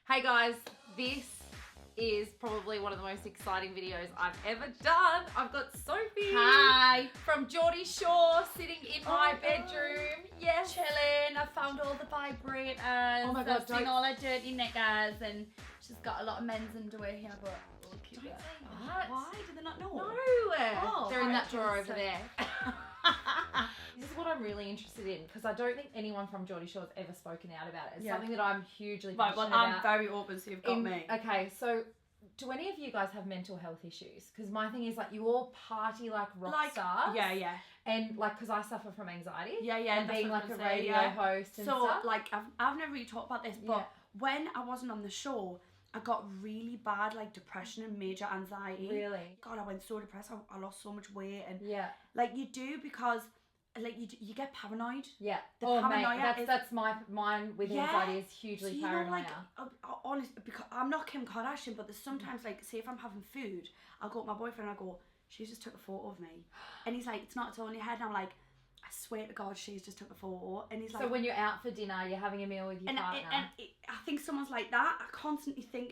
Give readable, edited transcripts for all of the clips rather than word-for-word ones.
Hey guys, this is probably one of the most exciting videos I've ever done. I've got Sophie. Hi. From Geordie Shore sitting in my bedroom. Yes. Chilling. I found all the vibrators. Oh my God, I've seen all her dirty knickers, and she's got a lot of men's underwear here, but we'll keep it. What? Why? Do they not know? No. Oh, they're in that right, drawer so- over there. This is what I'm really interested in because I don't think anyone from Geordie Shore has ever spoken out about it. It's something that I'm hugely passionate about. I'm very open, so you've got me. Okay, so do any of you guys have mental health issues? Because my thing is like you all party like rock stars. Yeah. And like, because I suffer from anxiety. Yeah. And being like a radio host and so, stuff. like, I've never really talked about this, but when I wasn't on the show, I got really bad like depression and major anxiety. Really? God, I went so depressed. I lost so much weight, and like you do because like you get paranoid. Yeah. The paranoia that's mine with anxiety is hugely so, paranoia. Like, honest, because I'm not Kim Kardashian, but there's sometimes like, say if I'm having food, I'll go to my boyfriend and I go, she's just took a photo of me, and he's like, it's not, it's all in your head, and I'm like, I swear to God, she's just took a photo, and he's like, so when you're out for dinner, you're having a meal with your partner, I think someone's like that. I constantly think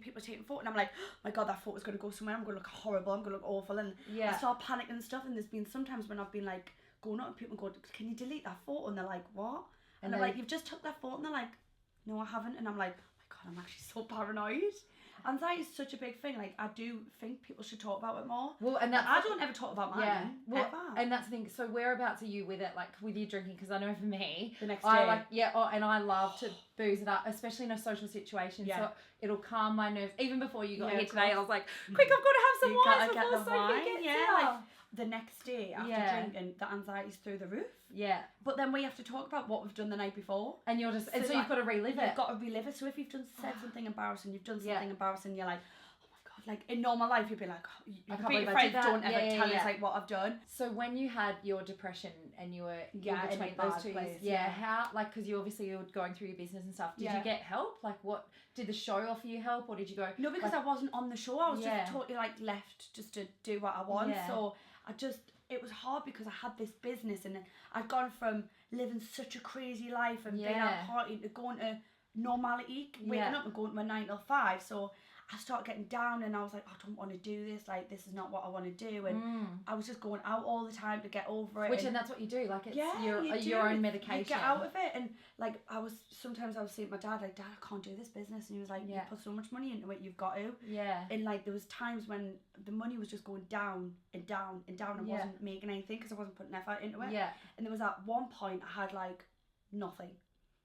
people are taking a photo, and I'm like, oh my God, that photo's gonna go somewhere. I'm gonna look horrible. I'm gonna look awful, and I start panicking and stuff. And there's been sometimes when I've been like going up to people and go, can you delete that photo? And they're like, what? And they're like, you've just took that photo, and they're like, no, I haven't. And I'm like, oh my God, I'm actually so paranoid. Anxiety is such a big thing. Like, I do think people should talk about it more. Well, and I don't ever talk about mine. Well, ever. and that's the thing. So whereabouts are you with it? Like with your drinking? Because I know for me, the next day, and I love to booze it up, especially in a social situation. Yeah. So it'll calm my nerves. Even before you got here today, I was like, quick, I've got to have some wine before Sophie gets here. Like, the next day after drinking, the anxiety's through the roof. Yeah. But then we have to talk about what we've done the night before. And you're just, so you've got to relive it. You've got to relive it. So if you've said something embarrassing, you've done something embarrassing, you're like, oh my God. Like in normal life, you'd be like, oh, your friends don't ever tell us like what I've done. So when you had your depression and you were in between those 2 years, how, like, because you obviously were going through your business and stuff, did you get help? Like what, did the show offer you help, or did you go? No, because I wasn't on the show. I was just totally like left just to do what I want. So it was hard because I had this business and I'd gone from living such a crazy life and being out partying to going to normality, waking up and going to a 9 till 5. So I started getting down and I was like, I don't want to do this. Like, this is not what I want to do. And I was just going out all the time to get over it. And that's what you do. Like, it's your own medication. You get out of it. And like, sometimes I was saying to my dad, like, Dad, I can't do this business. And he was like, you put so much money into it, you've got to. Yeah. And like, there was times when the money was just going down and down and down and wasn't making anything because I wasn't putting effort into it. Yeah. And there was at one point I had like nothing.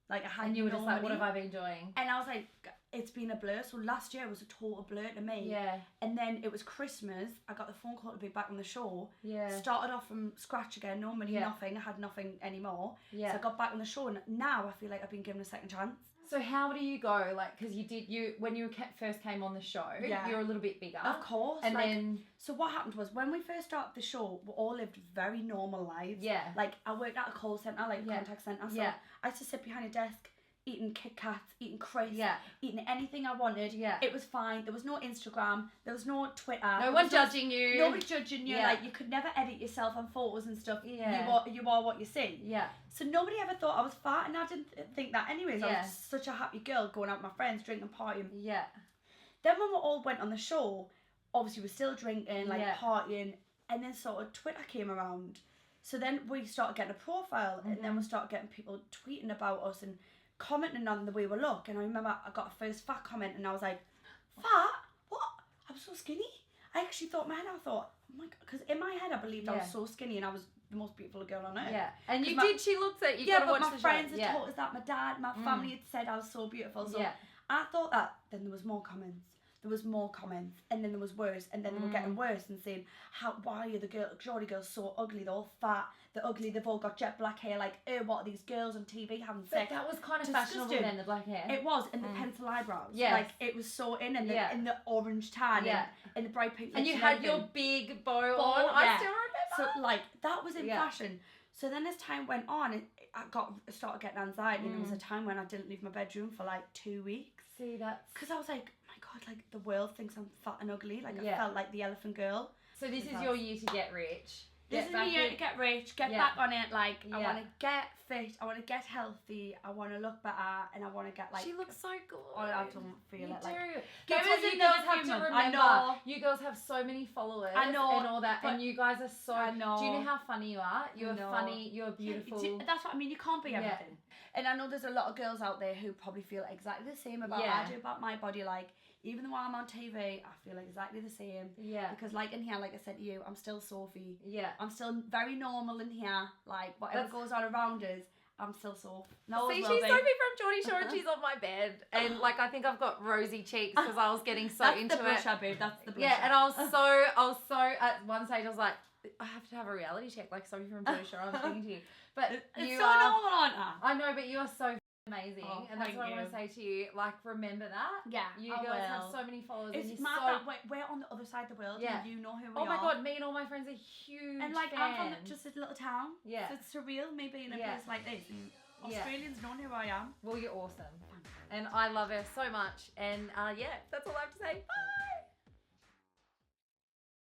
Like, I had and you were just like, money. what have I been doing? And I was like, it's been a blur. So last year was a total blur to me. Yeah. And then it was Christmas. I got the phone call to be back on the show. Yeah. Started off from scratch again. No money, nothing. I had nothing anymore. Yeah. So I got back on the show, and now I feel like I've been given a second chance. So how do you go? Like, because when you first came on the show, you're a little bit bigger. Of course. And then... So what happened was, when we first started the show, we all lived very normal lives. Yeah. Like, I worked at a call centre, like a contact centre. So I used to sit behind a desk, eating Kit Kats, eating crisps, eating anything I wanted. Yeah. It was fine. There was no Instagram. There was no Twitter. No one judging you. Nobody judging you. Like, you could never edit yourself on photos and stuff. Yeah. You are what you see. Yeah. So nobody ever thought I was fat, and I didn't think that anyways. I was such a happy girl going out with my friends, drinking, partying. Yeah. Then when we all went on the show, obviously we're still drinking, like partying, and then sort of Twitter came around. So then we started getting a profile, and then we started getting people tweeting about us and commenting on the way we look. And I remember I got a first fat comment, and I was like, fat? What? I'm so skinny? I actually thought, I thought, oh my God, because in my head I believed I was so skinny and I was the most beautiful girl on earth. Yeah, and you did. She looked at you. Yeah, but my friends had told us that. My dad, my family had said I was so beautiful. So I thought that. Then there was more comments. And then there was worse, and then they were getting worse and saying, why are the Geordie girls so ugly? They're all fat, they're ugly, they've all got jet black hair, like, what are these girls on TV having sex? But that was kind of fashionable then, the black hair. It was, and the pencil eyebrows. Yeah. Like, it was so in, and the orange tan, and the bright pink lips. And you had your big bow on, I still remember. So, like, that was in fashion. So then as time went on, I started getting anxiety, and there was a time when I didn't leave my bedroom for like 2 weeks. See, that's... Because I was like, oh my God, like, the world thinks I'm fat and ugly. Like, I felt like the elephant girl. So this is your year to get rich. This is me here to get rich, get back on it. Like, I want to get fit, I want to get healthy, I want to look better, and I want to get like. She looks so good. I don't feel it. Like, that's what you girls have to remember. I know. You girls have so many followers. I know. And all that, and you guys are so. I know. Do you know how funny you are? You're funny. You're beautiful. That's what I mean. You can't be everything. And I know there's a lot of girls out there who probably feel exactly the same about what I do about my body. Like, even though I'm on TV, I feel exactly the same. Yeah. Because like in here, like I said to you, I'm still Sophie. Yeah. I'm still very normal in here. Like, whatever goes on around us, I'm still Sophie. See, she's Sophie from Geordie Shore and she's on my bed. And like, I think I've got rosy cheeks because I was getting so into it. That's the blusher, babe. That's the blusher. Yeah, and I was so, at one stage I was like, I have to have a reality check, like Sophie from Geordie Shore, I'm speaking to you. But it's so normal, aren't I? I know, but you are so amazing, and that's what I want to say to you. Like, remember that. Yeah, you girls have so many followers. It's mad that we're on the other side of the world. Yeah, and you know who we are. Oh my god, me and all my friends are huge. And like, fans. I'm from just a little town. Yeah, so it's surreal me being in a place like this. And Australians know who I am. Well, you're awesome, and I love her so much. And that's all I have to say. Bye.